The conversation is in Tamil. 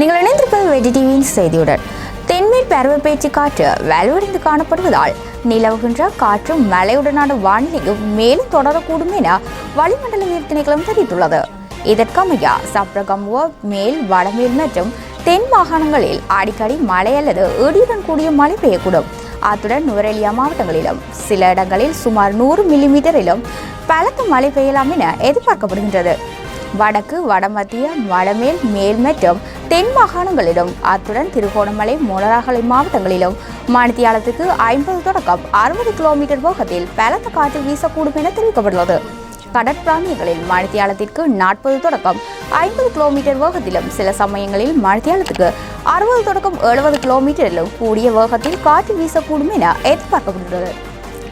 நீங்கள் இணைந்திருப்பது VettriTVயின் செய்தியுடன். தென்மேற் பருவப்பேச்சு காற்று வலுவடைந்து காணப்படுவதால் நிலவுகின்ற காற்றும் மழையுடனான வானிலையும் மேலும் தொடரக்கூடும் என வளிமண்டல நீர் திணைக்களம் தெரிவித்துள்ளது. இதற்கமைய சப்ரகமுவ, மேல், வடமேல் மற்றும் தென் மாகாணங்களில் அடிக்கடி மழை அல்லது இடியுடன் கூடிய மழை பெய்யக்கூடும். அத்துடன் நுவரெலியா மாவட்டங்களிலும் சில இடங்களில் சுமார் 100 மில்லிமீட்டரிலும் பலத்த மழை பெய்யலாம் என எதிர்பார்க்கப்படுகின்றது. வடக்கு, வடமத்திய, வடமேல், மேல் மற்றும் தென் மாகாணங்களிலும் அத்துடன் திருகோணமலை, மொனராகலை மாவட்டங்களிலும் மணித்தியாலத்துக்கு 50 தொடக்கம் 60 கிலோமீட்டர் வேகத்தில் பலத்த காற்று வீசக்கூடும் என தெரிவிக்கப்பட்டுள்ளது. கடற்பிராந்தியங்களில் மணித்தியாலத்திற்கு 40 தொடக்கம் 50 கிலோமீட்டர் வேகத்திலும் சில சமயங்களில் மணித்தியாலத்துக்கு 60 தொடக்கம் 70 கிலோமீட்டரிலும் கூடிய வேகத்தில் காற்று வீசக்கூடும் என எதிர்பார்க்கப்படுகிறது.